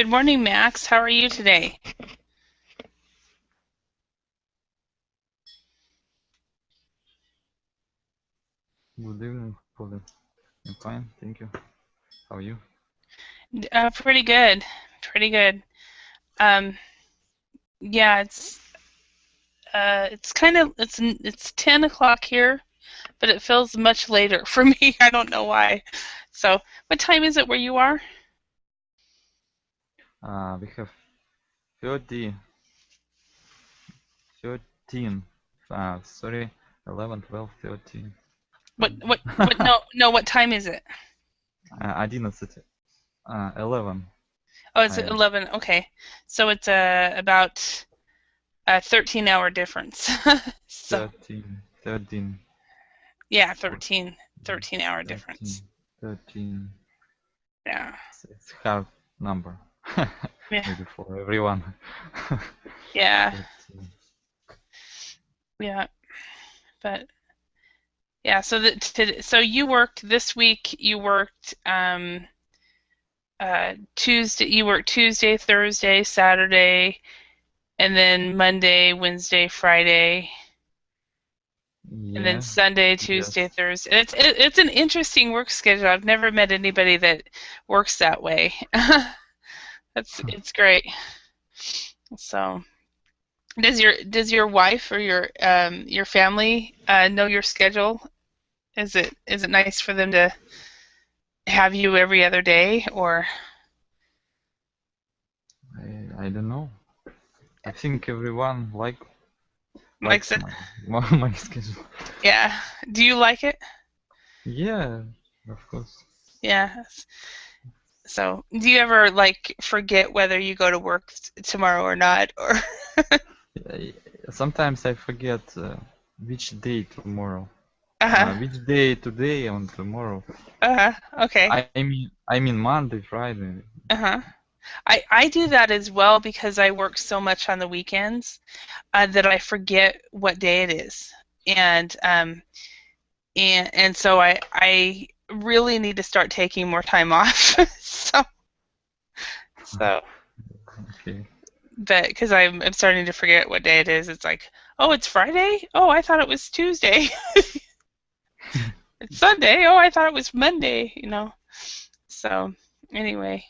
Good morning, Max. How are you today? Good evening, Pauline. I'm fine, thank you. How are you? Pretty good. Pretty good. Um, yeah, it's kind of it's 10 o'clock here, but it feels much later for me. I don't know why. So, what time is it where you are? We have 30, 13, sorry, 11, 12, 13. What? No, no. What time is it? 11, 11. Oh, it's I 11. Okay, so it's about a 13-hour difference. So, 13, 13, yeah, for 13-hour difference. 13, 13. Yeah. It's hard number, Yeah. maybe for everyone. Yeah. 13. Yeah. But yeah, so you worked this week. You worked Tuesday. You worked Tuesday, Thursday, Saturday, and then Monday, Wednesday, Friday, and then Yeah, Sunday, Tuesday, yes. Thursday. It's an interesting work schedule. I've never met anybody that works that way. It's great. So does your wife or your family know your schedule? Is it nice for them to have you every other day or I don't know. I think everyone like likes my schedule. yeah. Do you like it? Yeah, of course. Yeah. So, do you ever like forget whether you go to work tomorrow or not? Or I- Sometimes I forget which day tomorrow. uh-huh. Which day today and tomorrow. Uh-huh. Okay. I mean Monday, Friday. Uh-huh. I do that as well because I work so much on the weekends that I forget what day it is. And and so I really need to start taking more time off. So Okay. but because I'm starting to forget what day it is. It's like, oh, it's Friday. Oh, I thought it was Tuesday. It's Sunday. Oh, I thought it was Monday. So anyway,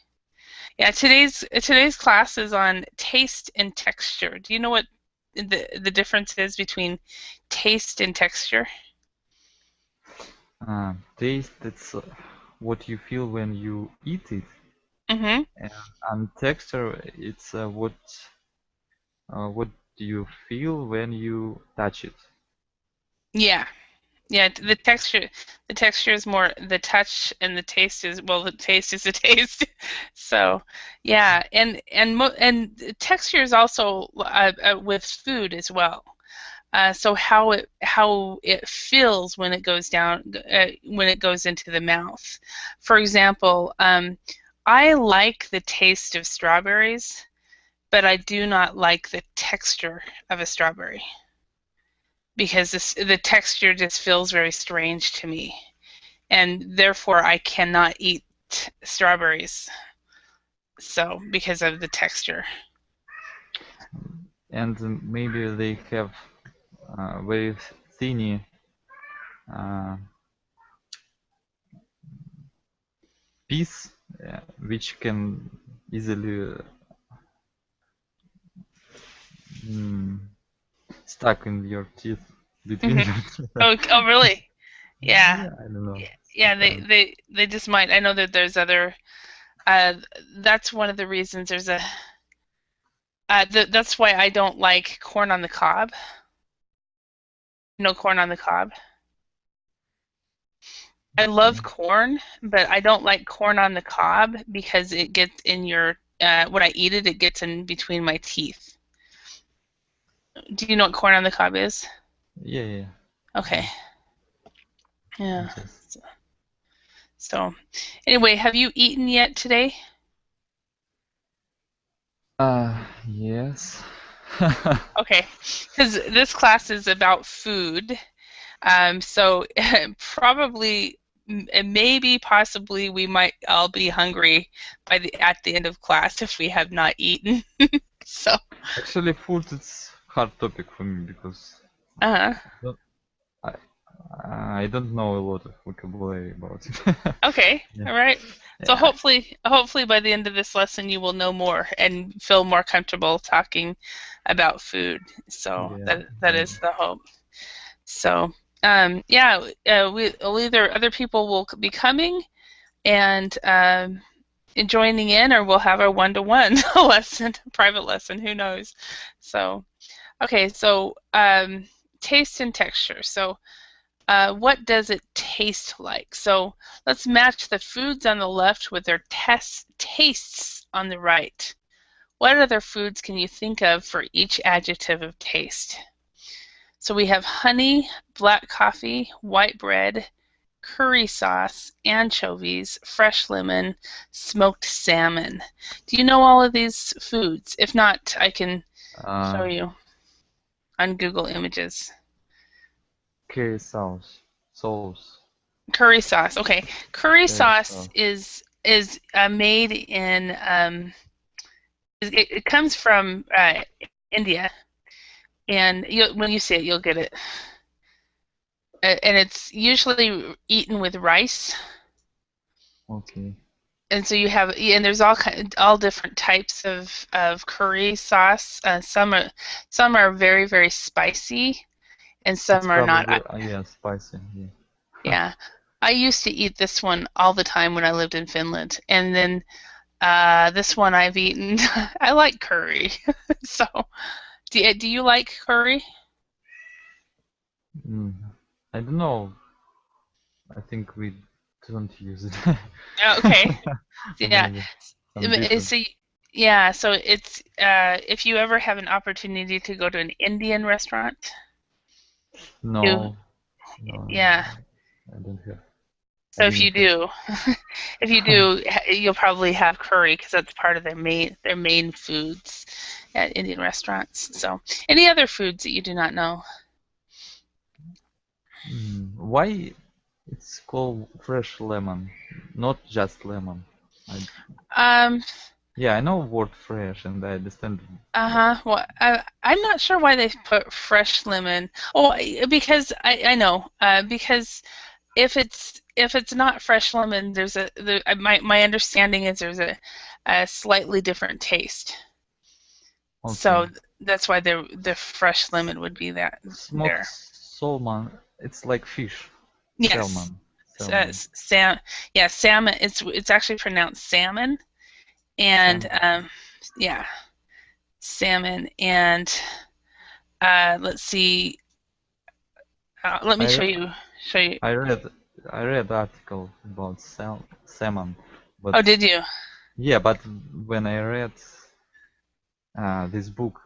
yeah. Today's class is on taste and texture. Do you know what the difference is between taste and texture? Taste, it's what you feel when you eat it. Mm-hmm. And, and texture, it's what do you feel when you touch it. Yeah. Yeah, the texture is more the touch, and the taste is, well, the taste is the taste. So, yeah, and texture is also with food as well. So how it feels when it goes down when it goes into the mouth. For example, I like the taste of strawberries, but I do not like the texture of a strawberry because the texture just feels very strange to me, and therefore I cannot eat strawberries. So because of the texture. And maybe they have very thin uh, piece, which can easily mm, stuck in your teeth between Hmm. your teeth. Oh, really? Yeah. Yeah, I don't know. Yeah, they, Sometimes. they they just might. I know that there's other. Uh, that's one of the reasons. That's why I don't like corn on the cob. No corn on the cob. I love Okay. corn, but I don't like corn on the cob because it gets in your. When I eat it, it gets in between my teeth. Do you know what corn on the cob is? Yeah, yeah. Okay. Yeah. Yeah. Just So, anyway, have you eaten yet today? yes. Okay, because this class is about food. So probably and maybe possibly we might all be hungry at the end of class if we have not eaten. So, Actually, food it's hard topic for me because uh, don't- I I don't know a lot of vocabulary about it. okay, Yeah. all right. So Yeah. hopefully by the end of this lesson you will know more and feel more comfortable talking about food. So Yeah. that Yeah. is the hope. So yeah, we'll either other people will be coming and joining in, or we'll have our one-to-one lesson, private lesson. Who knows? So okay, so taste and texture. So what does it taste like? So let's match the foods on the left with their tastes on the right. What other foods can you think of for each adjective of taste? So we have honey, black coffee, white bread, curry sauce, anchovies, fresh lemon, smoked salmon. Do you know all of these foods? If not, I can show Uh, you on Google Images. Curry sauce, Curry sauce. Okay, curry curry sauce sauce. is made in it comes from India, and when you see it, you'll get it. And it's usually eaten with rice. Okay. And so you have, and there's all different types of curry sauce. Some are very very spicy, and It's some are not. probably yeah, spicy. Yeah. Yeah, I used to eat this one all the time when I lived in Finland, and then this one I've eaten. I like curry, so do you like curry? Mm. I don't know. I think we don't use it. Oh, okay, yeah. Maybe some different. So yeah, so it's if you ever have an opportunity to go to an Indian restaurant, you No, no, yeah. I don't have. I So if didn't you do, if you have. do, you'll probably have curry because that's part of their main foods at Indian restaurants. So any other foods that you do not know? Why it's called fresh lemon, not just lemon? I, Um, yeah, I know word fresh and I understand, but uh-huh. Well, I'm not sure why they put fresh lemon. Oh, because I know. Because if it's not fresh lemon, my understanding is there's a slightly different taste. okay. So that's why the fresh lemon would be that Smoked there. salmon, it's like fish. Yes. Salmon. Uh, Salmon. yeah, salmon. It's actually pronounced salmon, and Salmon. yeah, salmon. And let's see. Let me I show re- you. Show you. I read I read article about salmon, but Oh, did you? yeah, but when I read this book,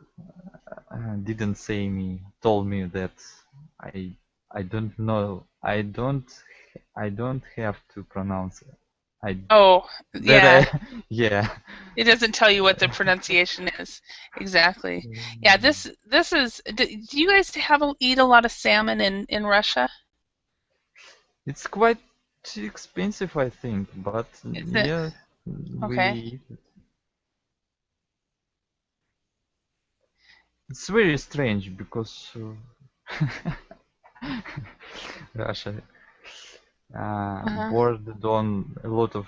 didn't say me told me that I I don't know I don't have to pronounce it. I Oh, that yeah. I yeah. It doesn't tell you what the pronunciation is exactly. Yeah, this is. Do you guys eat a lot of salmon in Russia? It's quite expensive, I think, but Is it yeah, okay? we it's very strange because Russia Uh-huh. bordered on a lot of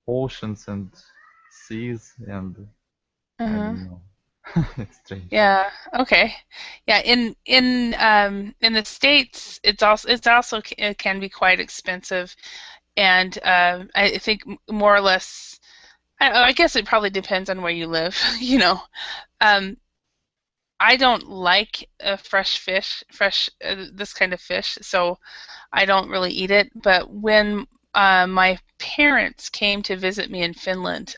oceans and seas, and I Uh-huh. don't know. It's strange. Yeah. Okay. Yeah. In the States, it can be quite expensive, and I think more or less. I guess it probably depends on where you live. Um, I don't like fresh this kind of fish, so I don't really eat it. But when my parents came to visit me in Finland,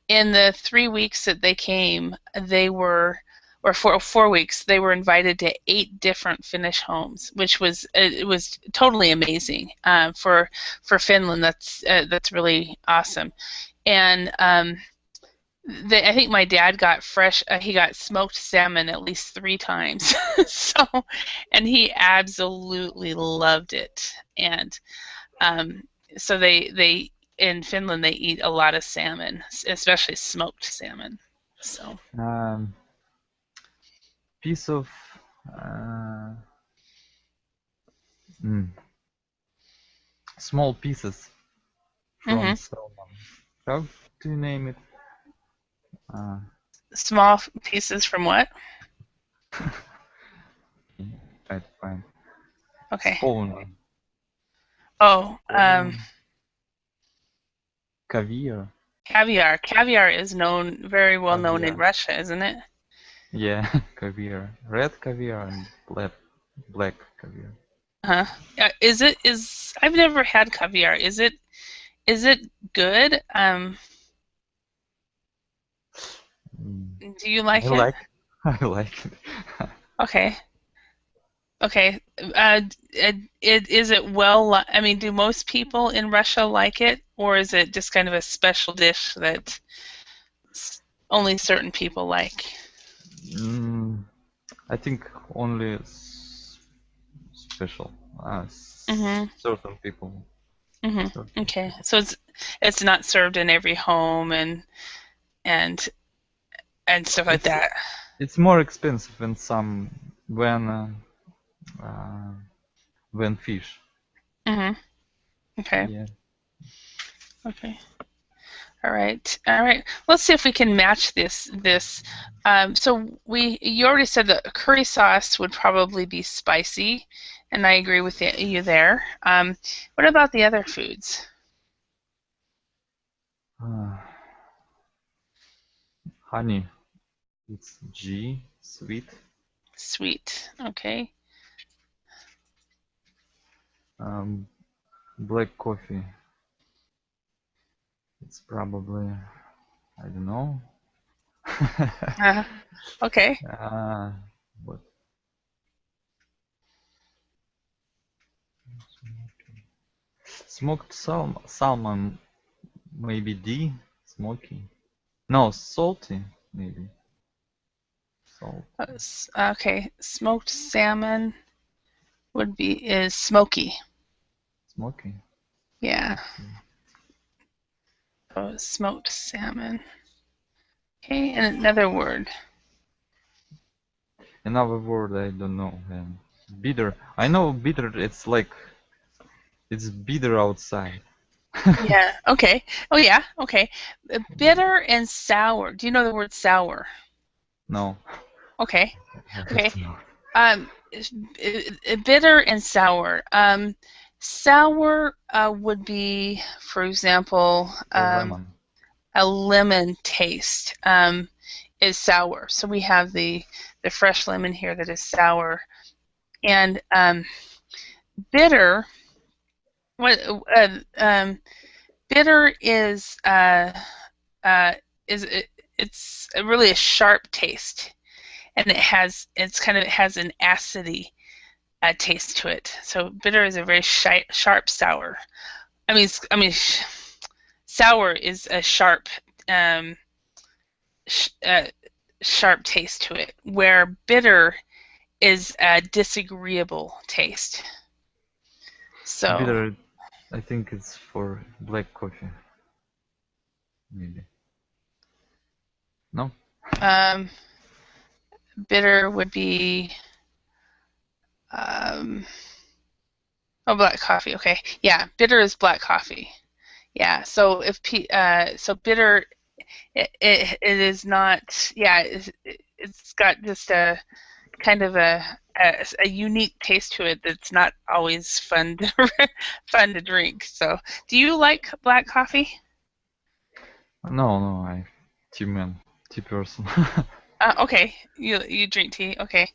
in the 3 weeks that they came, or 4 weeks, they were invited to 8 different Finnish homes, which was totally amazing for Finland. That's really awesome, and I think my dad got fresh. He got smoked salmon at least 3 times. So, and he absolutely loved it. And um, so they in Finland they eat a lot of salmon, especially smoked salmon. So. Um, piece of uh, mm, small pieces from Mhm. salmon. How do you name it? Uh, Small pieces from what? try to find Okay. spawn. Oh, Spawn. Caviar. caviar. Caviar is known, very well known in Caviar. Russia, isn't it? Yeah, caviar. Red caviar and black caviar. Huh? Is it is I've never had caviar. Is it good? Mm, Do you I like it? like I like it. Okay. Okay. Uh, is it well? I mean, do most people in Russia like it, or is it just kind of a special dish that only certain people like? Mm, I think only special. Mhm. Certain people. Mhm. Certain Okay. people. So it's not served in every home and and stuff like It's that. it's more expensive in some when uh, when fish. Mhm. Okay. Yeah. Okay. All right. All right. Let's see if we can match this. So you already said that a curry sauce would probably be spicy, and I agree with you there. What about the other foods? Uh, honey. It's G. Sweet. Sweet. Okay. Um, black coffee. It's probably I don't know. Uh, okay. uh, what? Smoked salmon. Maybe D. Smoky. No, salty. Maybe salt. Okay. Smoked salmon would be is smoky. Smoky. Yeah. Okay. So smoked salmon. Okay. And another word. Another word I don't know. Bitter. I know bitter. It's like it's bitter outside. Yeah. Okay. Oh yeah. Okay. Bitter and sour. Do you know the word sour? No, Okay. I have Okay. to know. Um, bitter and sour. Sour would be, for example, Or lemon. a lemon taste is sour. So we have the fresh lemon here that is sour, and bitter. What bitter uh, is it's really a sharp taste, and it has an acidity taste to it. So bitter is a very sharp sour. I mean, sour is a um, sh- uh, sharp taste to it, where bitter is a disagreeable taste. So, Bitter. I think it's for black coffee. Maybe. No. um, bitter would be um, oh, black coffee. Okay, yeah, bitter is black coffee. Yeah, so so bitter, it is not. Yeah, it's got just a kind of a unique taste to it that's not always fun to fun to drink. So, do you like black coffee? No, no. Tea man. Tea person. Okay, you drink tea. Okay,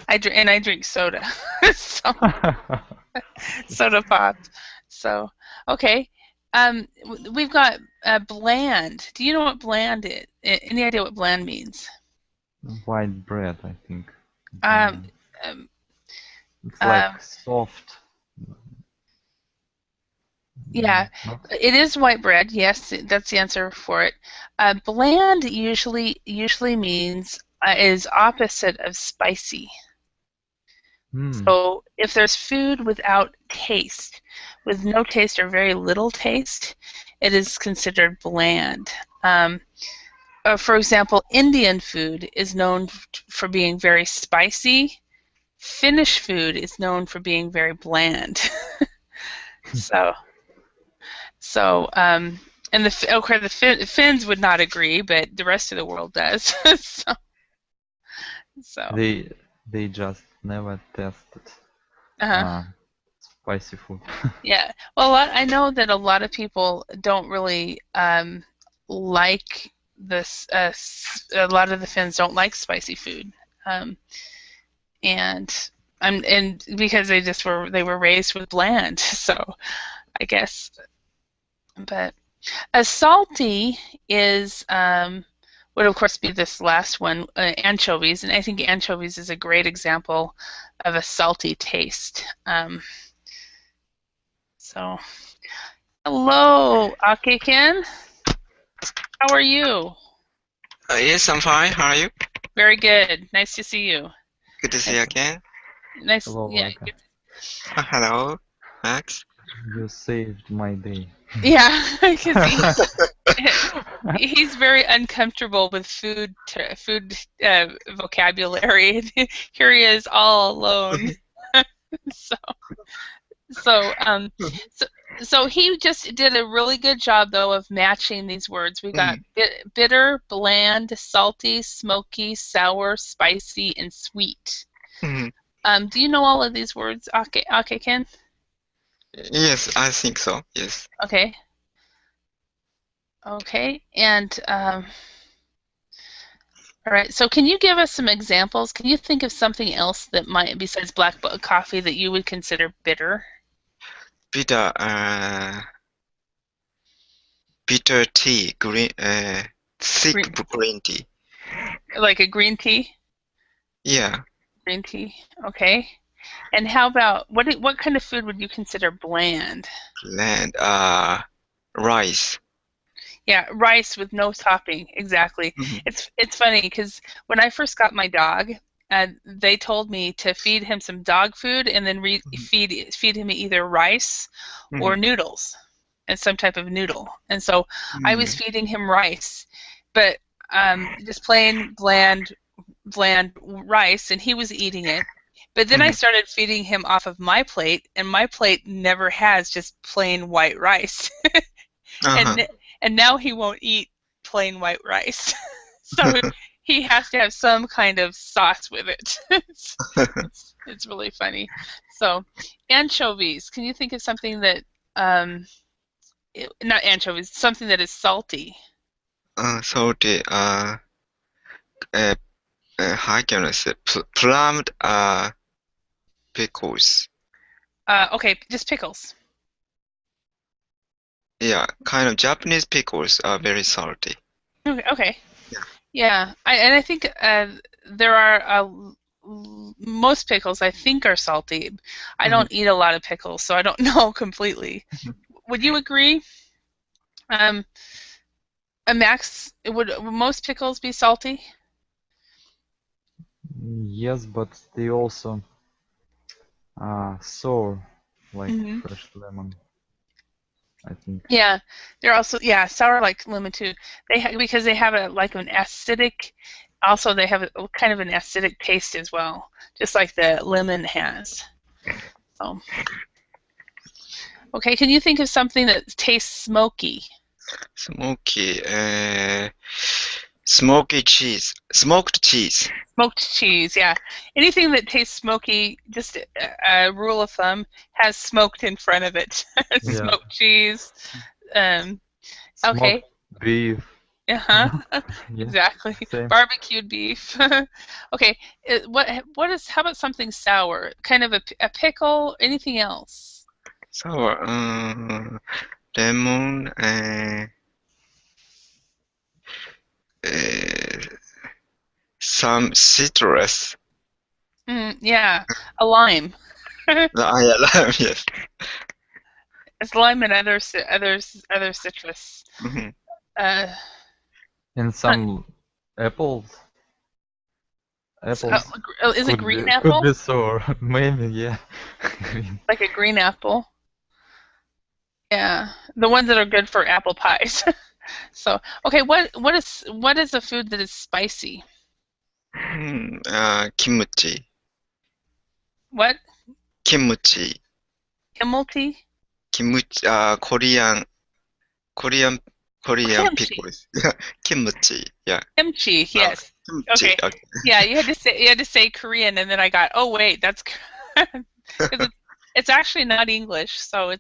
I drink soda, so soda pop. So, okay, we've got bland. Do you know what bland is? Any idea what bland means? White bread, I think. Um, Bland. um, It's um, like soft, Yeah, Not. it is white bread. Yes, that's the answer for it. Bland usually means is opposite of spicy. Hmm. So if there's food without taste, with no taste or very little taste, it is considered bland. Um, for example, Indian food is known for being very spicy. Finnish food is known for being very bland. So, so, and okay, the Finns would not agree, but the rest of the world does. So, They they just never tested uh, uh, spicy food. yeah. Well, I know that a lot of people don't really like this. A lot of the Finns don't like spicy food, um, and and because they were raised with bland. So I guess, but a salty is would of course be this last one, anchovies, and I think anchovies is a great example of a salty taste. So, hello, Akekin. How are you? Yes, I'm fine. How are you? Very good. Nice to see you. Good to see you Nice, again. nice. Hello, Yeah, Aka. good. Hello, Max. You saved my day. Yeah, because he's very uncomfortable with food vocabulary. Here he is, all alone. So, so, um, so, so he just did a really good job, though, of matching these words. We got Mm, bitter, bland, salty, smoky, sour, spicy, and sweet. mm. Do you know all of these words, Ken? Yes, I think so. Yes. Okay. Okay. And all right. So, can you give us some examples? Can you think of something else that might, besides coffee, that you would consider bitter? Bitter, bitter tea, thick Green, green tea. like a green tea? Yeah, Green tea. Okay. And how about what kind of food would you consider bland? bland, rice. Yeah, rice with no topping. Exactly. Mhm, It's funny because when I first got my dog, they told me to feed him some dog food and then mhm, feed him either rice or mhm, noodles, and some type of noodle. And so I was mhm, feeding him rice, but just plain bland rice, and he was eating it. But then I mhm. started feeding him off of my plate, and my plate never has just plain white rice. Uh-huh. and and now he won't eat plain white rice. So he has to have some kind of sauce with it. It's really funny. So anchovies. Can you think of something that not anchovies, something that is salty? Salty, uh, how can I say, plumbed, pickles. Okay, just pickles. Yeah, kind of Japanese pickles are very salty. Okay, okay. Yeah. Yeah, and I think there are most pickles I think are salty. I Mhm. don't eat a lot of pickles, so I don't know completely. Would you agree? Um, Max, would most pickles be salty? Yes, but they also sour, like Hmm. fresh lemon, I think. Yeah, they're also sour like lemon too. Because they have a like an acidic. Also, they have a kind of an acidic taste as well, just like the lemon has. So, okay, can you think of something that tastes smoky? Smoky, smoky cheese, smoked cheese. Smoked cheese, yeah. Anything that tastes smoky, just a rule of thumb, has smoked in front of it. Yeah, Smoked cheese. Um, smoked okay. beef. Uh-huh. Yeah, Exactly. same. Barbecued beef. Okay. How about something sour? Kind of a pickle, anything else? Sour, lemon, uh, some citrus. Yeah, a lime. Yeah, lime, yes. It's lime and other citrus. hmm Uh, And some apples. Apples is it green could apple? be sour. Maybe, yeah. Green. Like a green apple? Yeah, the ones that are good for apple pies. So, okay, what is a food that is spicy? Kimchi. What? Kimchi. Kimchi? Kimchi. Korean Kimchi. pickles. Kimchi. Yeah. Kimchi. Yes. Kimchi. Okay. Yeah, you had to say Korean, and then I got, oh wait, that's because it's actually not English. So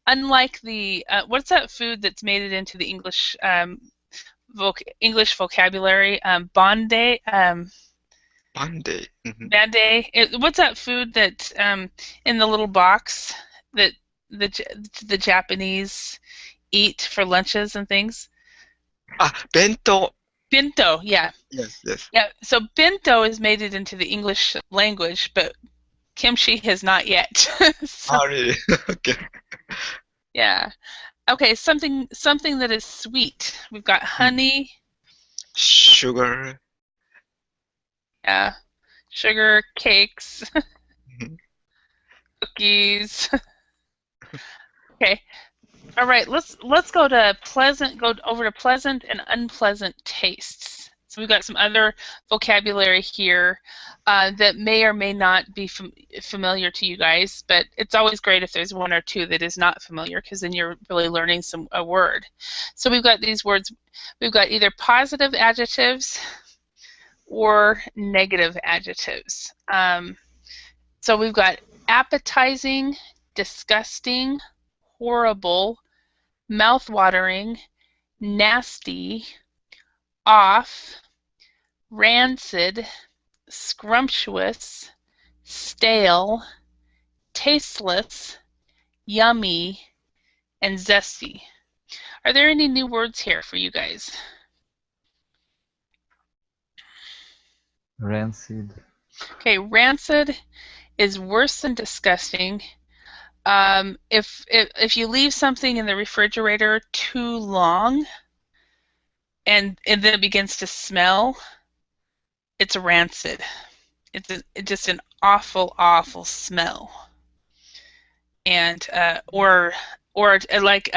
unlike the what's that food that's made it into the English English vocabulary? Bonde. Bande. Mhm. Bande. What's that food that in the little box that the the Japanese eat for lunches and things? Bento. Bento. Yeah. Yes, yes. Yeah. So bento has made it into the English language, but kimchi has not yet. So, Really? Okay. yeah. Okay. Something that is sweet. We've got honey. Sugar. Yeah. Sugar, cakes, Mhm. cookies. Okay. All right, let's go over to pleasant and unpleasant tastes. So we've got some other vocabulary here that may or may not be familiar to you guys, but it's always great if there's one or two that is not familiar because then you're really learning a word. So we've got these words. We've got either positive adjectives or negative adjectives. So we've got appetizing, disgusting, horrible, mouth-watering, nasty, off, rancid, scrumptious, stale, tasteless, yummy, and zesty. Are there any new words here for you guys? Rancid. Okay, rancid is worse than disgusting. If you leave something in the refrigerator too long and then it begins to smell, it's rancid. It's just an awful smell. And or like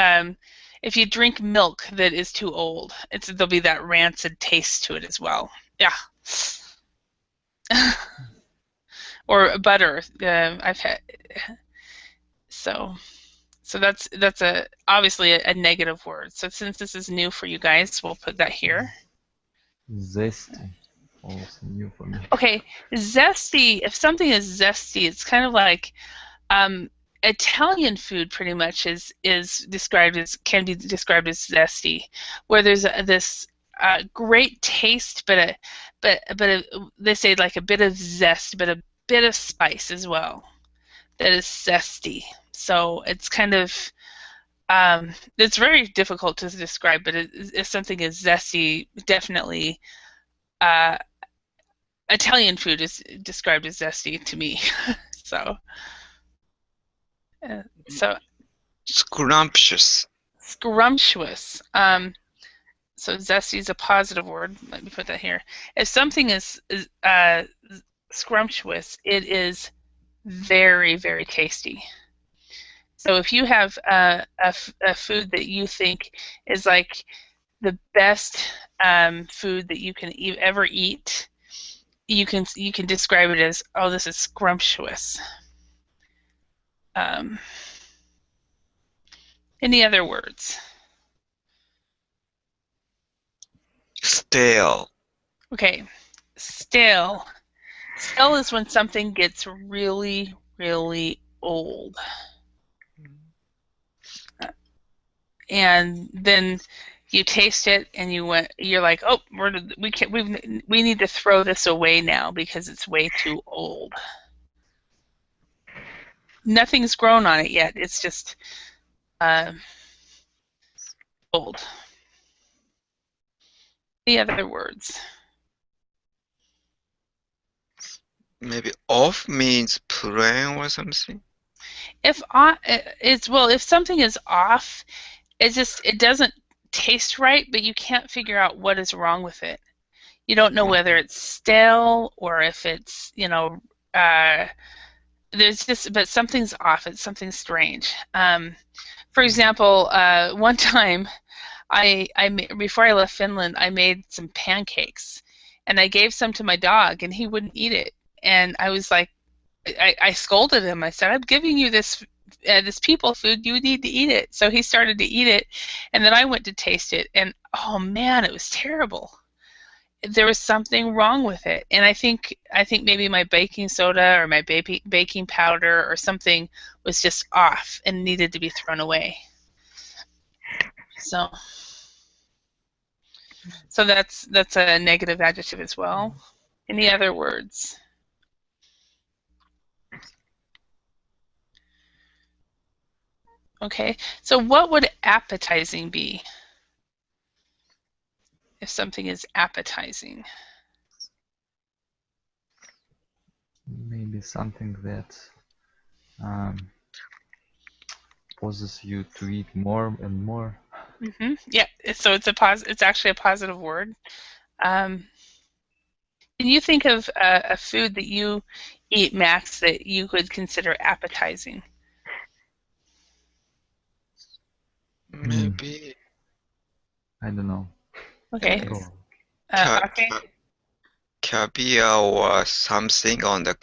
if you drink milk that is too old, there'll be that rancid taste to it as well. Yeah. Or butter. I've had so that's obviously a negative word. So since this is new for you guys, we'll put that here. Zesty. Also new for me. Okay, zesty. If something is zesty, it's kind of like Italian food. Pretty much can be described as zesty, where there's this great taste, but they say like a bit of zest, but a bit of spice as well. That is zesty. So it's kind of it's very difficult to describe, but if something is zesty, definitely Italian food is described as zesty to me. So Scrumptious. scrumptious. So zesty is a positive word. Let me put that here. If something is scrumptious, it is very tasty. So if you have a food that you think is like the best food that you can ever eat, you can describe it as, oh, this is scrumptious. Any other words? Stale. Okay, stale. Stale is when something gets really old. And then you taste it and you're like, oh, we need to throw this away now because it's way too old. Nothing's grown on it yet. It's just old. Any other words? Maybe off means plain or something. if something is off, it doesn't taste right, but you can't figure out what is wrong with it. You don't know whether it's stale or if it's, but something's off. It's something strange. For example, one time, before I left Finland, I made some pancakes, and I gave some to my dog, and he wouldn't eat it. And I was like, I scolded him. I said, "I'm giving you this people food. You need to eat it." So he started to eat it, and then I went to taste it, and oh man, it was terrible. There was something wrong with it, and I think maybe my baking soda or my baking powder or something was just off and needed to be thrown away. So that's a negative adjective as well. Any other words? Okay, so what would appetizing be? If something is appetizing. Maybe something that causes you to eat more and more. Yeah, so it's actually a positive word. Can you think of a food that you eat, Max, that you could consider appetizing? Maybe I don't know. Okay. Go. Okay. Caviar or something on the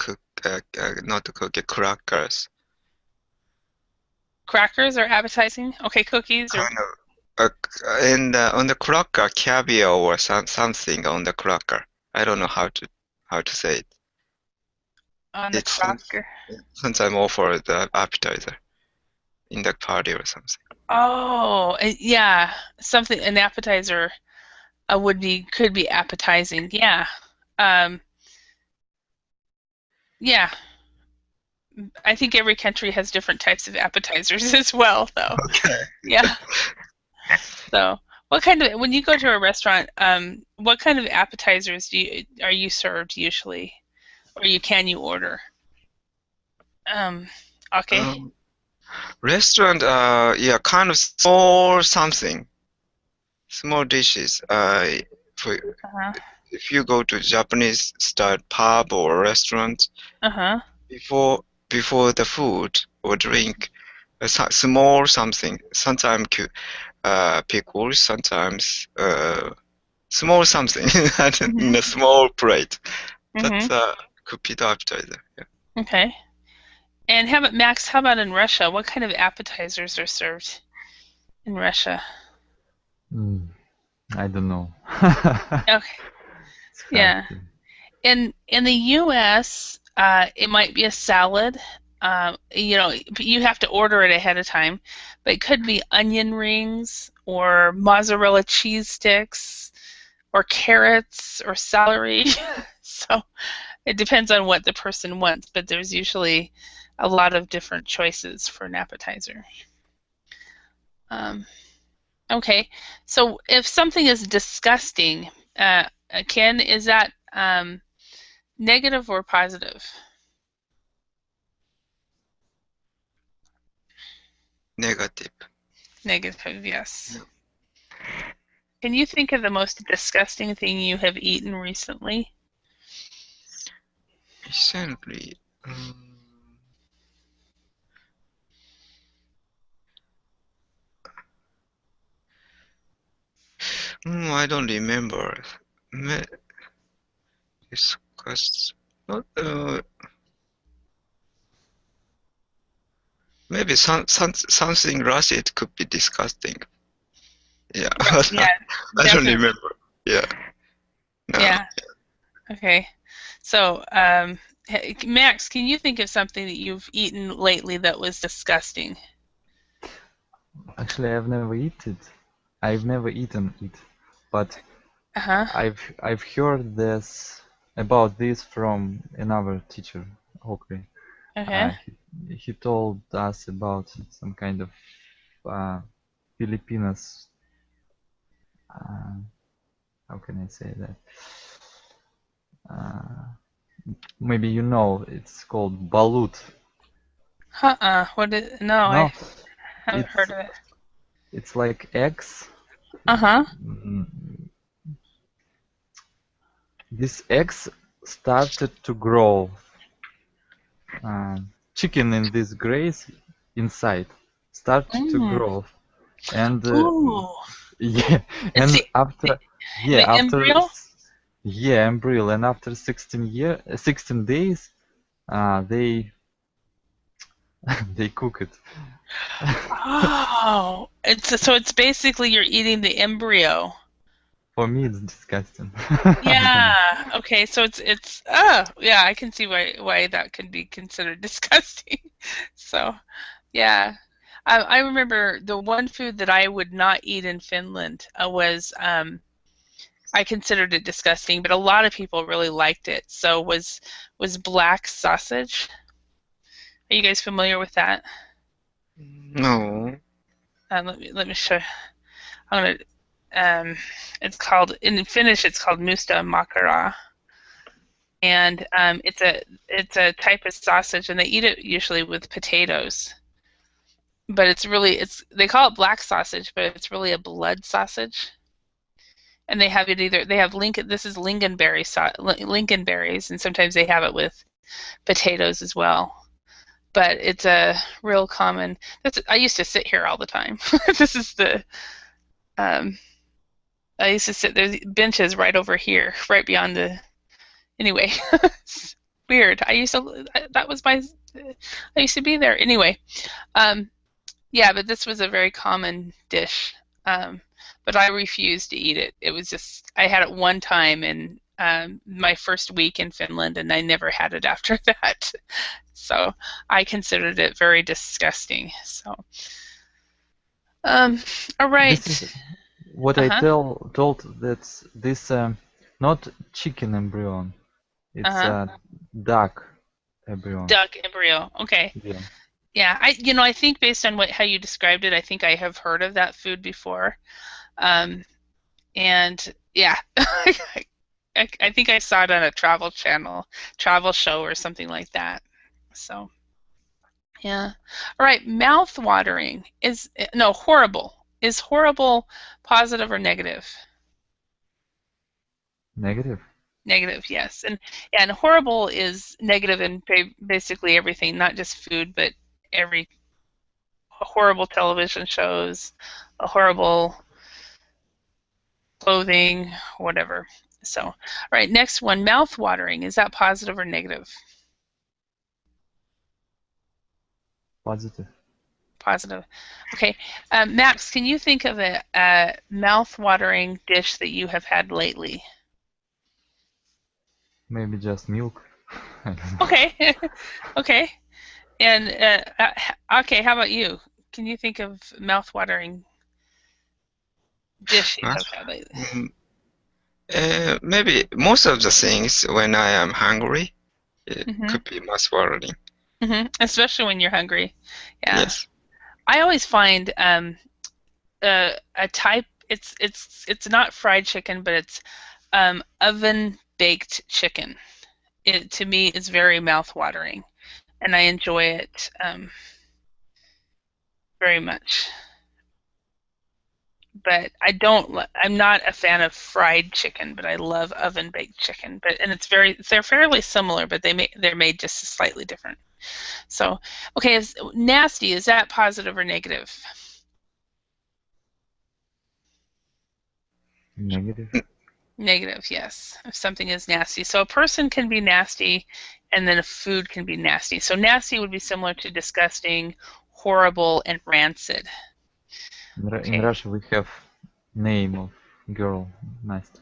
not cookie, crackers. Crackers are appetizing? Okay, cookies or Kind of, and on the cracker, caviar or something on the cracker. I don't know how to say it. on the It's cracker. sometimes offer the appetizer in the party or something. Oh, yeah, an appetizer could be appetizing. Yeah. Yeah. I think every country has different types of appetizers as well, though. Okay. Yeah. So, when you go to a restaurant, what kind of appetizers are you served usually, or can you order? Okay. Restaurant, yeah, kind of small something, small dishes. Uh-huh. If you go to Japanese style pub or restaurant, Uh-huh. before the food or drink, small something. Sometimes pickles, sometimes small something in a small plate. That could be the appetizer. Yeah. Okay. And how about Max? How about in Russia? What kind of appetizers are served in Russia? I don't know. Okay. Yeah. In the U.S., it might be a salad. You have to order it ahead of time, but it could be onion rings or mozzarella cheese sticks or carrots or celery. So it depends on what the person wants, but there's usually a lot of different choices for an appetizer. Okay, so if something is disgusting, Ken, is that negative or positive? Negative. Negative, yes. Can you think of the most disgusting thing you have eaten recently? Recently, I don't remember. Disgust. Not, maybe something Russian could be disgusting. Yeah, Yeah, I don't definitely. remember. Yeah. No. Yeah. Okay. So, Max, can you think of something that you've eaten lately that was disgusting? Actually, I've never eaten it. I've never eaten it, but Uh-huh. I've heard about this from another teacher. Okay, Okay. he told us about some kind of Filipinos. How can I say that? Maybe you know, it's called balut. What is? No, No, I haven't it's heard of it. it's like eggs. Uh-huh. Mm, These eggs started to grow. Chicken in this grace inside started to Mm. grow, and Ooh. yeah, It's and after yeah the after embryo? yeah embryo, and after 16 days, they they cook it. Oh, so it's basically you're eating the embryo. For me, it's disgusting. I don't know. Yeah. Okay. So it's yeah, I can see why that could be considered disgusting. So yeah, I remember the one food that I would not eat in Finland was I considered it disgusting, but a lot of people really liked it. So was black sausage. Are you guys familiar with that? No. Let me show. I'm gonna. It's called in Finnish. It's called musta makara, and it's a type of sausage, and they eat it usually with potatoes. But it's they call it black sausage, but it's really a blood sausage. And they have it either they have Lincoln. This is lingonberries, and sometimes they have it with potatoes as well. But it's a real common. I used to sit here all the time. This is the um, I used to sit there's benches right over here, right beyond the. Anyway, it's weird. That was my. I used to be there anyway. Um, yeah, but this was a very common dish. But I refused to eat it. It was just I had it one time in my first week in Finland, and I never had it after that. So I considered it very disgusting. So, um, all This is right. what I Uh-huh. told that this not chicken embryo, it's Uh-huh. duck embryo. Duck embryo. Okay. Yeah. Yeah, I think based on how you described it, I think I have heard of that food before. Um, and yeah, I think I saw it on a travel channel, travel show or something like that. So, yeah. All right, mouth watering is no horrible. Is horrible positive or negative? Negative. Negative, yes. And horrible is negative in basically everything, not just food, but every horrible television shows, a horrible clothing, whatever. So, all right, next one, mouth watering. Is that positive or negative? Positive. Positive. Okay. Max, can you think of a mouth-watering dish that you have had lately? Maybe just milk. I don't know. Okay. Okay. And okay, how about you? Can you think of mouth-watering dish you have had lately? Maybe most of the things when I am hungry, it Mm-hmm. could be mouth-watering. Mm-hmm. Especially when you're hungry. Yeah. Yes. I always find a type. It's not fried chicken, but it's oven baked chicken. It to me is very mouth-watering, and I enjoy it very much. But I'm not a fan of fried chicken, but I love oven baked chicken. They're fairly similar, but they're made just slightly different. So, okay, nasty, is that positive or negative? Negative. Negative, yes. If something is nasty. So a person can be nasty and then a food can be nasty. So nasty would be similar to disgusting, horrible, and rancid. In Okay. Russia we have name of girl Nastya.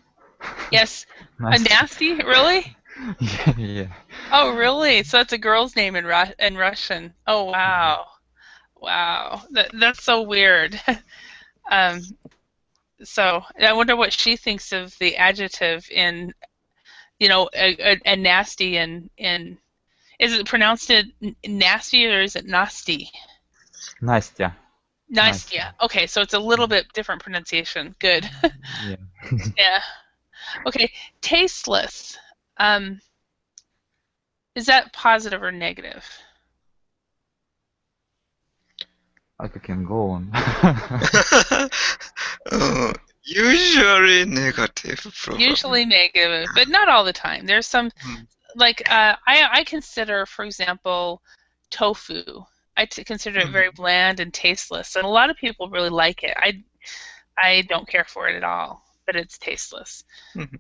Yes, a Nastya. nasty? Really? Yeah, yeah. Oh, really? So that's a girl's name in Russian. Oh, wow. Wow. That's so weird. Um, so I wonder what she thinks of the adjective in, a nasty in is it pronounced nasty or is it nasty? Nastya. Nastya. Nastia. Okay, so it's a little bit different pronunciation. Good. Yeah. Yeah. Okay, tasteless. Um, is that positive or negative? I can go on. Usually negative, probably. Usually negative, but not all the time. There's some, like, I consider, for example, tofu. Consider it very bland and tasteless, and a lot of people really like it. I don't care for it at all, but it's tasteless. Mhm.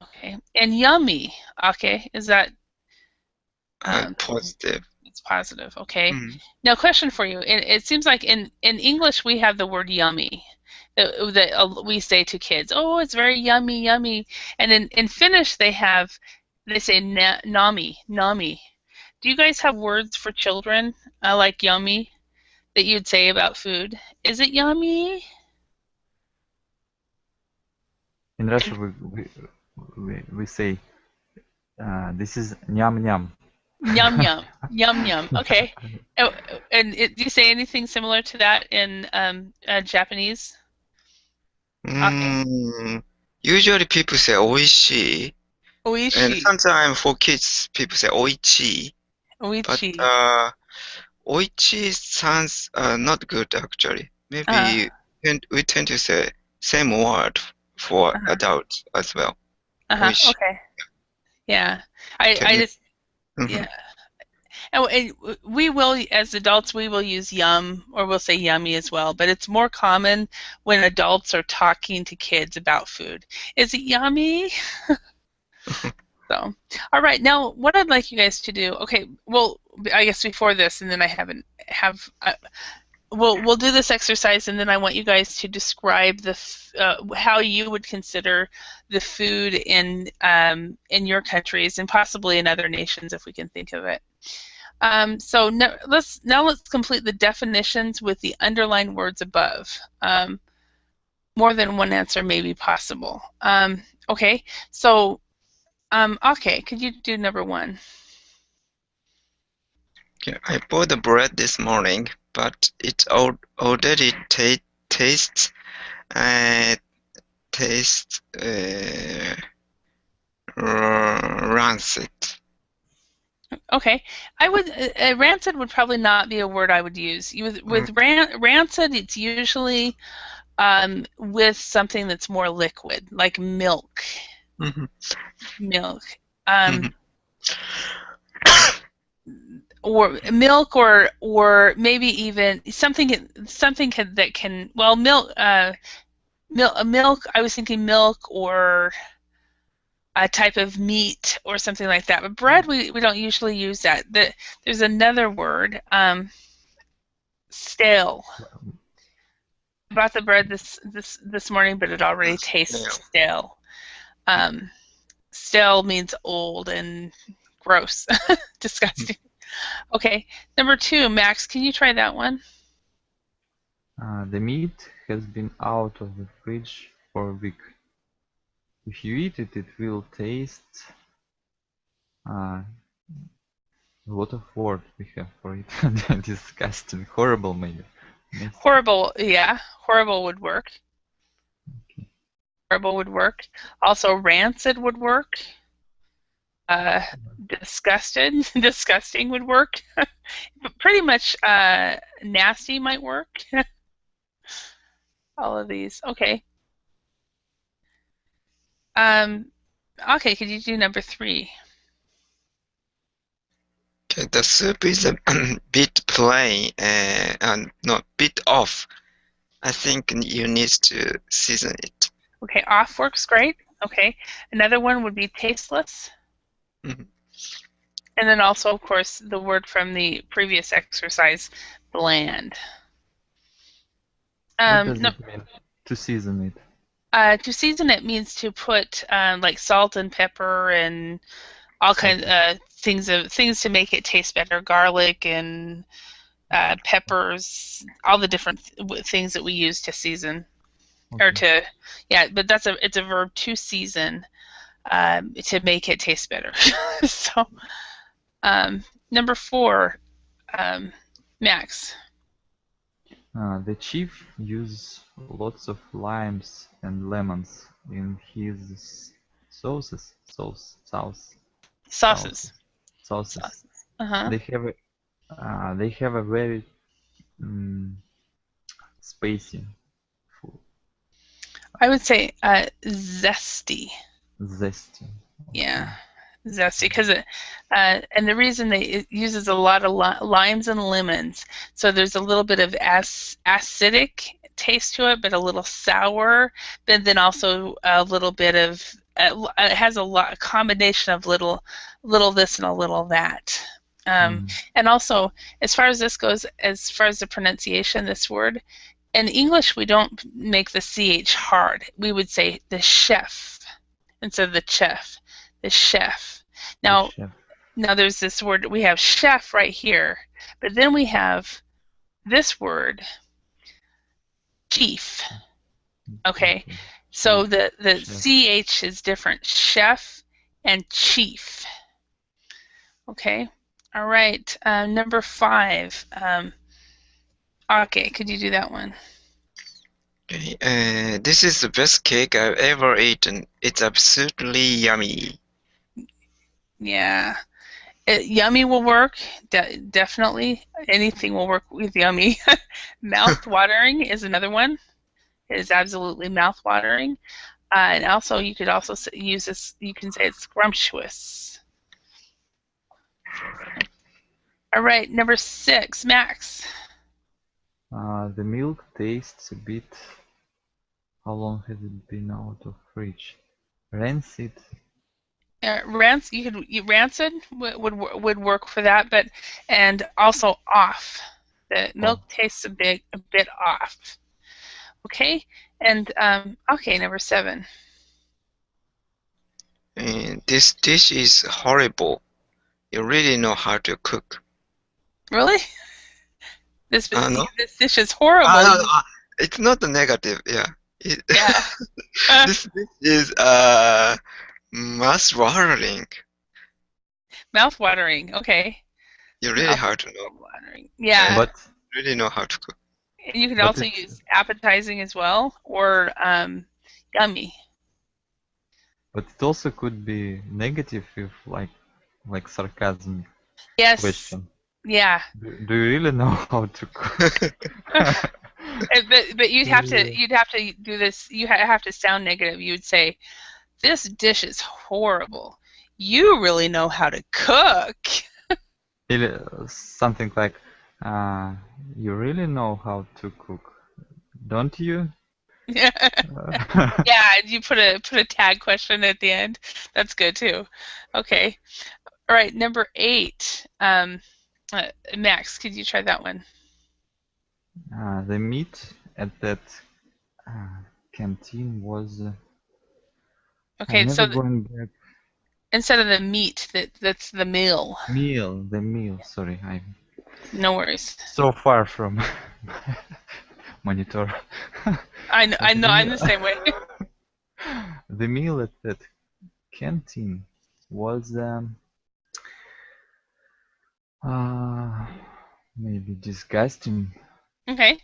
Okay, and yummy. Okay, is that Positive. it's positive? Okay. Mhm. Now, question for you. It seems like in English we have the word yummy that we say to kids. Oh, it's very yummy, yummy. And in Finnish they say nami, nami. Do you guys have words for children like yummy that you'd say about food? Is it yummy? In Russia, we say this is nyam nyam. Yum yum, yum yum. Okay. Oh, and do you say anything similar to that in Japanese? Okay. Usually people say oishii, and Oishi, sometimes for kids people say oichi, but oichi. oichi sounds not good actually. Maybe we tend to say same word for adults as well. Oishi. Okay. Yeah. I just yeah. And we will, as adults, we will use yum or we'll say yummy as well, but it's more common when adults are talking to kids about food. Is it yummy? So, all right. Now, what I'd like you guys to do, okay, well, I guess before this, and then we'll do this exercise, and then I want you guys to describe how you would consider the food in your countries and possibly in other nations if we can think of it. So let's complete the definitions with the underlined words above. More than one answer may be possible. Okay, so okay, could you do number one? Okay, I bought the bread this morning, but it already tastes rancid. Okay, I would rancid would probably not be a word I would use. With rancid, it's usually with something that's more liquid, like milk. Milk. Or milk, or maybe even something that can, well, milk. Milk. I was thinking milk or a type of meat or something like that. But bread, we don't usually use that. There's another word, stale. I bought the bread this morning, but it already tastes stale. Stale means old and gross, disgusting. Okay, number two, Max, can you try that one? The meat has been out of the fridge for a week. If you eat it, it will taste. A lot of words we have for it. Disgusting, horrible, maybe. Yes. Horrible, yeah, horrible would work. Okay. Horrible would work. Also, rancid would work. Disgusting would work. But pretty much nasty might work. All of these. Okay. Okay, could you do number three? Okay, the soup is a bit plain and not bit off. I think you need to season it. Okay, off works great. Okay, another one would be tasteless. Mm-hmm. And then also, of course, the word from the previous exercise, bland. What does it mean to season it? To season it means to put like salt and pepper and all kinds of things to make it taste better. Garlic and peppers, all the different things that we use to season, or to, yeah. But it's a verb, to season, to make it taste better. So, number four, Max. The chief uses lots of limes and lemons in his sauces. Sauces. They have a very spicy food. I would say zesty. Zesty. Yeah, zesty because and the reason it uses a lot of limes and lemons, so there's a little bit of acidic taste to it, but a little sour, but then also a little bit of it has a combination of little this and a little that. And also, as far as this goes, as far as the pronunciation, this word, in English we don't make the CH hard. We would say the chef instead of the chef. The chef. Now, The chef. now there's this word, we have chef right here, but then we have this word, chief. Okay, so the Chef. CH is different, chef and chief. Okay, all right, number 5. Okay, could you do that one? Okay, this is the best cake I've ever eaten. It's absolutely yummy. Yeah. Yummy will work, definitely. Anything will work with yummy. Mouth-watering is another one. It is absolutely mouth-watering. And also, you could also use this, you can say it's scrumptious. All right, number 6, Max. The milk tastes a bit. How long has it been out of fridge? Rancid. Rancid would work for that, but and also off. The milk tastes a bit off. Okay, and okay, number 7. This dish is horrible. You really know how to cook. Really? This No? this dish is horrible. No, it's not the negative. Yeah. Yeah. This dish is mouth-watering. Mouth-watering. Okay. You really have to know. Mouth-watering. Yeah. But Really know how to cook. You could also use appetizing as well, or yummy. But it also could be negative if like sarcasm. Yes. Question. Yeah. Do you really know how to cook? But you'd have to do this. You have to sound negative. You would say, "This dish is horrible. You really know how to cook." Something like, you really know how to cook, don't you? Yeah. Yeah. You put a tag question at the end. That's good too. Okay. All right. Number 8. Max, could you try that one? The meat at that canteen was. Okay, so going back. Instead of the meat, that's the meal. The meal. Sorry, I'm. No worries. So far from monitor. I know. I'm the same way. The meal at that canteen was maybe disgusting. Okay.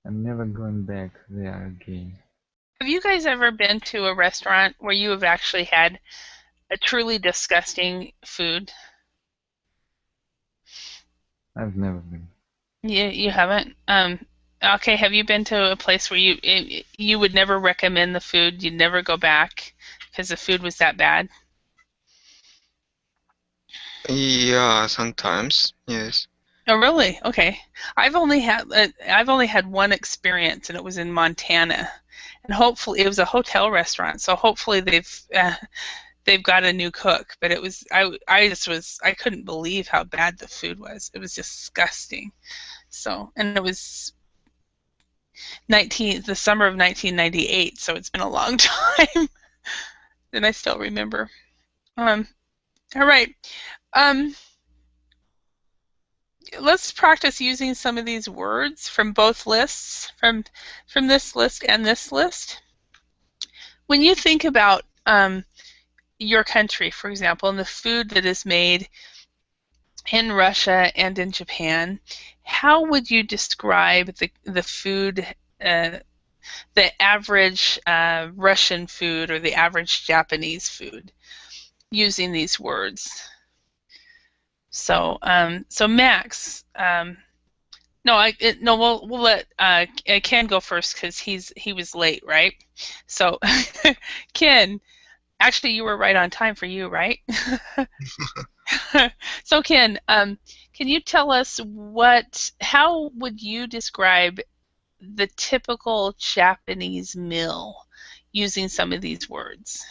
I'm never going back there again. Have you guys ever been to a restaurant where you have actually had a truly disgusting food? I've never been. You haven't? Okay, have you been to a place where you would never recommend the food, you'd never go back because the food was that bad? Yeah, sometimes, yes. Oh, really? Okay. I've only had one experience, and it was in Montana, and hopefully it was a hotel restaurant. So hopefully they've got a new cook. But it was I couldn't believe how bad the food was. It was disgusting. So, and it was the summer of 1998. So it's been a long time, and I still remember. All right. Let's practice using some of these words from both lists, from this list and this list. When you think about your country, for example, and the food that is made in Russia and in Japan, how would you describe the food, the average Russian food or the average Japanese food, using these words? So, so Max, No, no. We'll let Ken go first because he was late, right? So, Ken, actually, you were right on time for you, right? So, Ken, can you tell us how would you describe the typical Japanese meal using some of these words?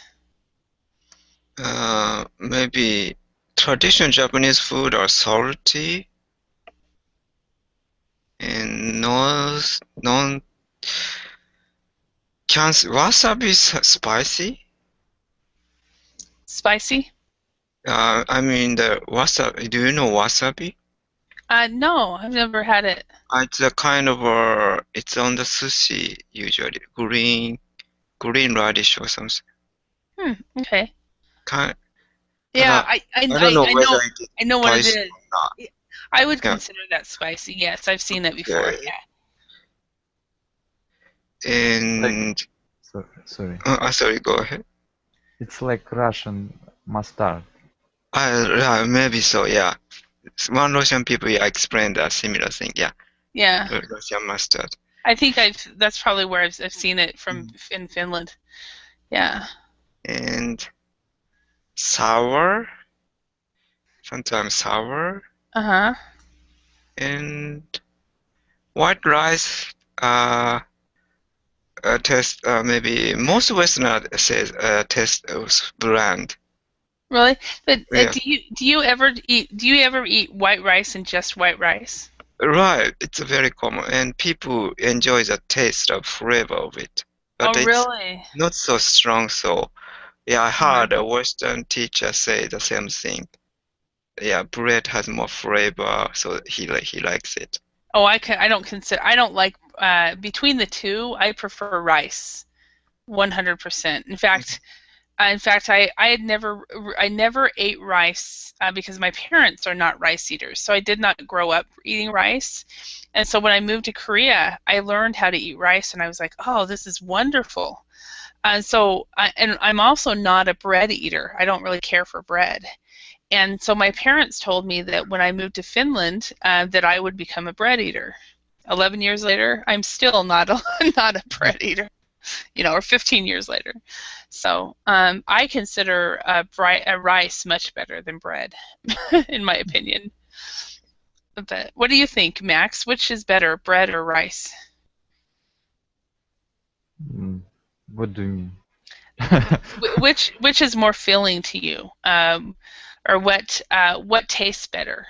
Maybe traditional Japanese food are salty and non can wasabi spicy? Spicy? I mean the wasabi. Do you know wasabi? No, I've never had it. It's a kind of it's on the sushi usually. Green radish or something. Okay. Kind, Yeah, I don't know I whether know it is I know what it spicy is. or not. I would Yeah. consider that spicy. Yes, I've seen that before. Okay. Yeah. Like, And sorry. sorry, go ahead. It's like Russian mustard. Maybe so. Yeah. One Russian people explained a similar thing. Yeah. Yeah. Russian mustard. I think that's probably where I've seen it from in Finland. Yeah. And sour. Sometimes sour. Uh-huh. And white rice. Taste maybe most Westerners says taste bland. Really? But Yeah. do you ever eat white rice and just white rice? Right, it's very common, and people enjoy the taste of flavor of it, but Oh, it's really? not so strong. So, yeah, I Uh-huh. heard a Western teacher say the same thing. Yeah, bread has more flavor, so he likes it. Oh, I don't like between the two, I prefer rice. 100%. In fact, I never ate rice because my parents are not rice eaters, so I did not grow up eating rice. And so when I moved to Korea, I learned how to eat rice, and I was like, "Oh, this is wonderful." And I'm also not a bread eater. I don't really care for bread. And so my parents told me that when I moved to Finland, that I would become a bread eater. 11 years later, I'm still not not a bread eater, or 15 years later. So I consider a rice much better than bread, in my opinion. But what do you think, Max? Which is better, bread or rice? What do you mean? Which is more filling to you, or what tastes better?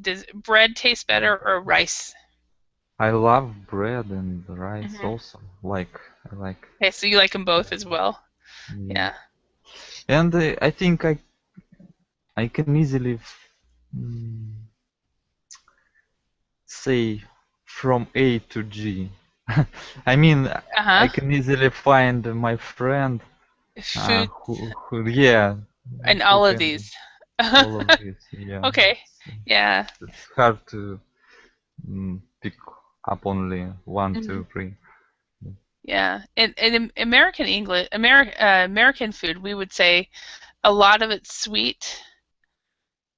Does bread taste better or rice? I love bread and rice Hmm. also. I like. Okay, so you like them both as well? Yeah. Yeah. And I think I can easily mm, say from A to G. I mean, I Uh-huh. can easily find my friend Food who yeah, and who all of can these. all of this. Yeah, Okay. Yeah. it's hard to pick up only one, Hmm. two, three. Yeah. In American English, American food, we would say a lot of it's sweet,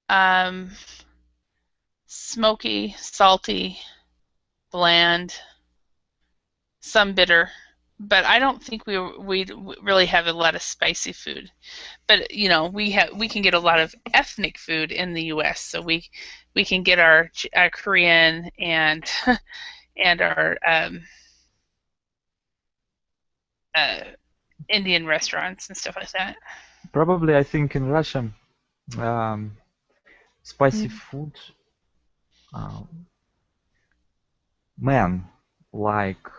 um, smoky, salty, bland, some bitter. But I don't think we really have a lot of spicy food. But we can get a lot of ethnic food in the U.S. So we can get our Korean and our uh, Indian restaurants and stuff like that. Probably, I think in Russia, um, spicy Mm. food, men like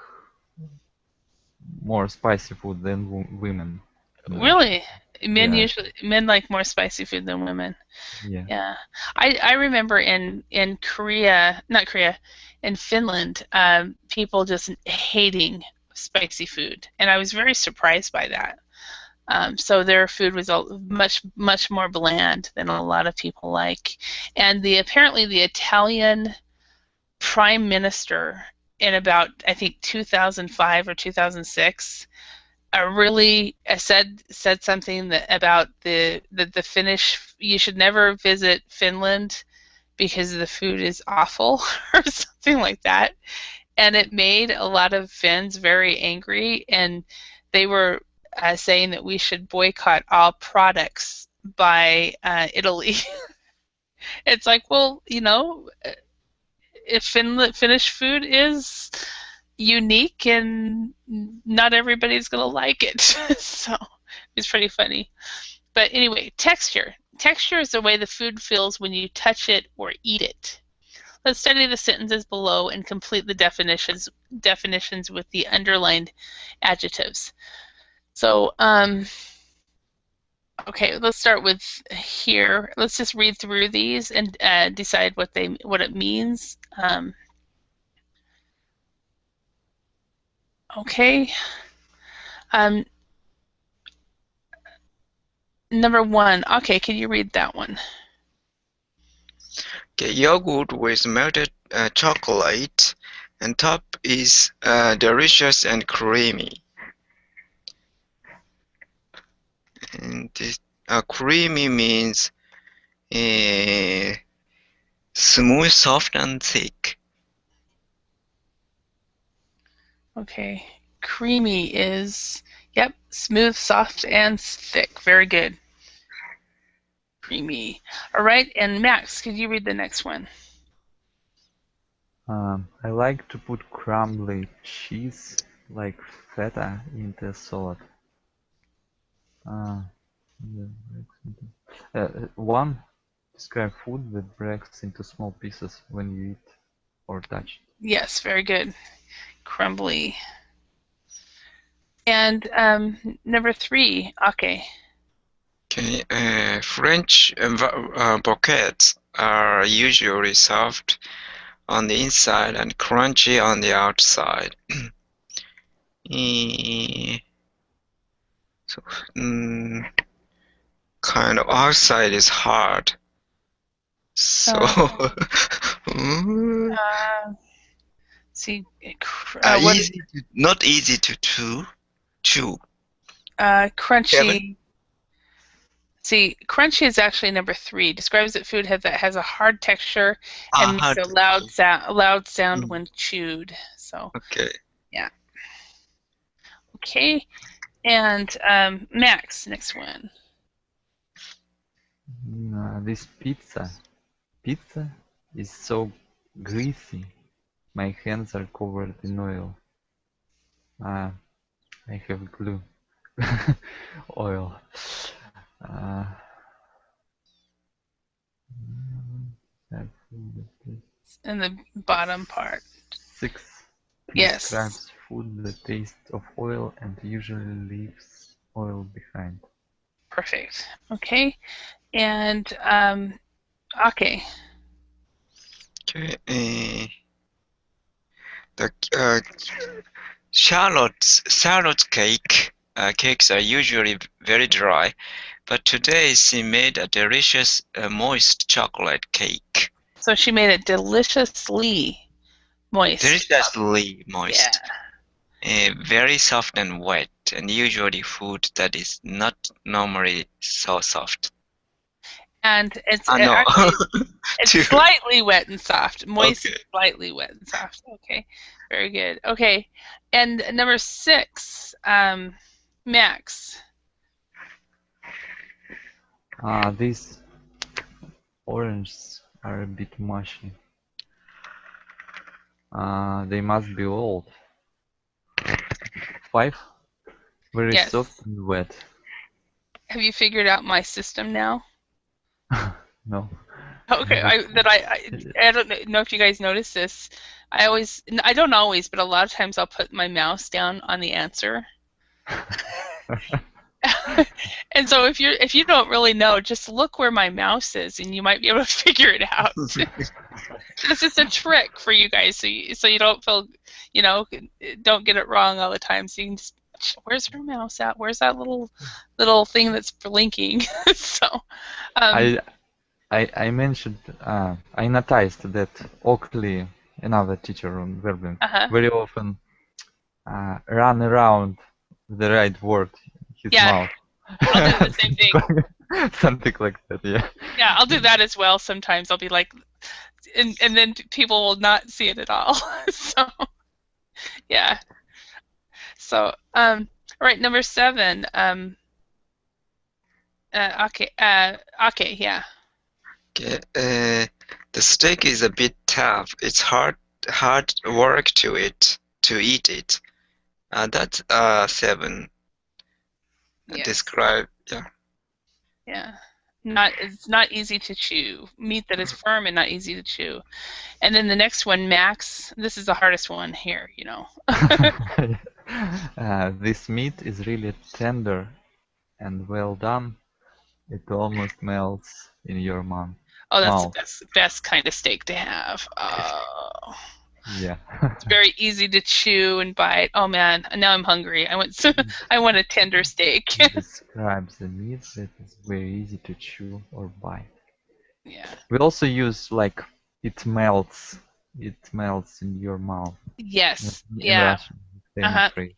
more spicy food than women in Russia. Really, Yeah, men like more spicy food than women. yeah. Yeah, I remember in Korea, not Korea, in Finland, people just hating spicy food, and I was very surprised by that. So their food was much more bland than a lot of people like, and apparently the Italian prime minister in about I think 2005 or 2006 really said something about the Finnish. You should never visit Finland because the food is awful or something like that. And it made a lot of Finns very angry, and they were saying that we should boycott all products by Italy. It's like, well, you know, if Finnish food is unique and not everybody's going to like it. So it's pretty funny. But anyway, texture. Texture is the way the food feels when you touch it or eat it. Let's study the sentences below and complete the definitions with the underlined adjectives. So, okay, let's start with here. Let's just read through these and decide what it means. Okay. Number 1. Okay, can you read that one? Okay, yogurt with melted chocolate, and top is delicious and creamy. And this creamy means smooth, soft, and thick. Okay, creamy is, yep, smooth, soft, and thick. Very good. Creamy. All right, and Max, could you read the next one? I like to put crumbly cheese like feta into salad. One, describe food that breaks into small pieces when you eat or touch it. Yes, very good. Crumbly. And number 3, okay. Okay, French baguettes are usually soft on the inside and crunchy on the outside. So, kind of outside is hard. So, see, not easy to chew. Crunchy. Kevin? See, crunchy is actually number 3. Describes that food that has a hard texture and makes a loud sound when chewed. So. Okay. Yeah. Okay, and Max, next one. This pizza is so greasy. My hands are covered in oil. I have glue. Oil. In the bottom part. 6. Yes. Describes food that tastes of oil and usually leaves oil behind. Perfect. Okay, and okay. Okay. The Charlotte's cakes are usually very dry, but today she made a delicious moist chocolate cake. So she made it deliciously moist. Deliciously moist. Yeah. Very soft and wet, and usually food that is not normally so soft. And it's actually it's slightly wet and soft. Moist, okay. Slightly wet and soft. Okay, very good. Okay, and number 6, Max. These oranges are a bit mushy. They must be old. 5, very yes. soft and wet. Have you figured out my system now? No. Okay, I don't know if you guys notice this. I don't always, but a lot of times I'll put my mouse down on the answer. And so if you don't really know, just look where my mouse is, and you might be able to figure it out. This is a trick for you guys, so you don't feel, don't get it wrong all the time. So you can just, where's her mouse at? Where's that little thing that's blinking? So. I mentioned, I noticed that Oakley, another teacher on Verbling, very often run around the right word in his mouth. I'll do the same thing. Something like that, yeah. Yeah, I'll do that as well sometimes. I'll be like, and then people will not see it at all. So yeah. So all right, number 7. Okay. Okay. Yeah. Okay. The steak is a bit tough. It's hard work to eat it. That's 7. Yes. Describe. Yeah. Yeah. It's not easy to chew. Meat that is firm and not easy to chew. And then the next one, Max. This is the hardest one here, you know. This meat is really tender and well done. It almost melts in your mouth. Oh, that's the best kind of steak to have. Yeah. It's very easy to chew and bite. Oh man, now I'm hungry. I want a tender steak. It describes the meat that is very easy to chew or bite. Yeah. We also use like it melts in your mouth. Yes. In Yeah. Russian, same phrase.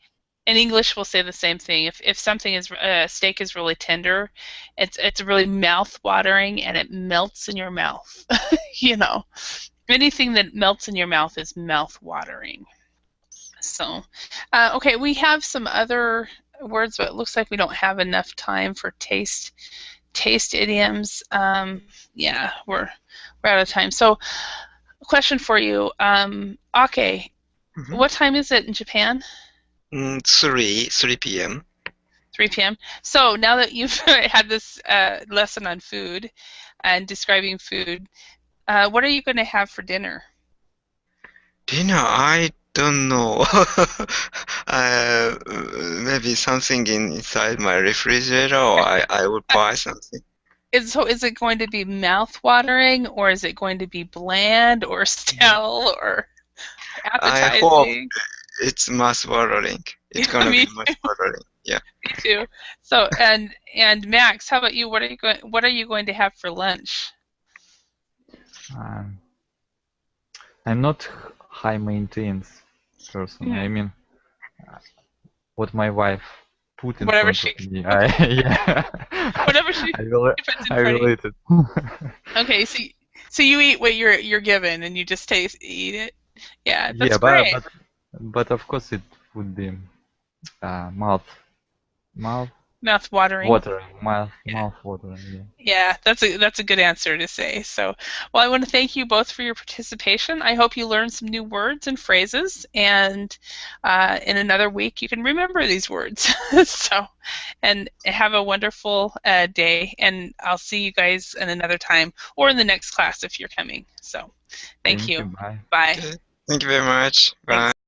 In English, we'll say the same thing. If something is steak is really tender, it's really mouth watering and it melts in your mouth. You know, anything that melts in your mouth is mouth watering. So, okay, we have some other words, but it looks like we don't have enough time for taste idioms. Yeah, we're out of time. So, a question for you, Ake. What time is it in Japan? 3 p.m. 3 p.m. So now that you've had this lesson on food and describing food, what are you going to have for dinner? Dinner, I don't know. Maybe something inside my refrigerator, or I would buy something. Is it going to be mouth-watering, or is it going to be bland, or stale, or appetizing? I hope it's mouth-watering. It's gonna be mouth-watering. Yeah. Me too. So and Max, how about you? What are you going to have for lunch? I'm not high maintenance person. I mean, what my wife put in whatever front she of me. Yeah. Whatever she I will eat it. Okay, so you eat what you're given and you just eat it. Yeah, that's Yeah, great. but of course it would be mouth Mouth-watering. Mouth watering. Yeah. Yeah, that's a good answer to say. So, well, I want to thank you both for your participation. I hope you learned some new words and phrases, and in another week you can remember these words. So, and have a wonderful day, and I'll see you guys in another time or in the next class if you're coming. So, thank you. Bye. Bye. Okay. Thank you very much. Bye. Thanks.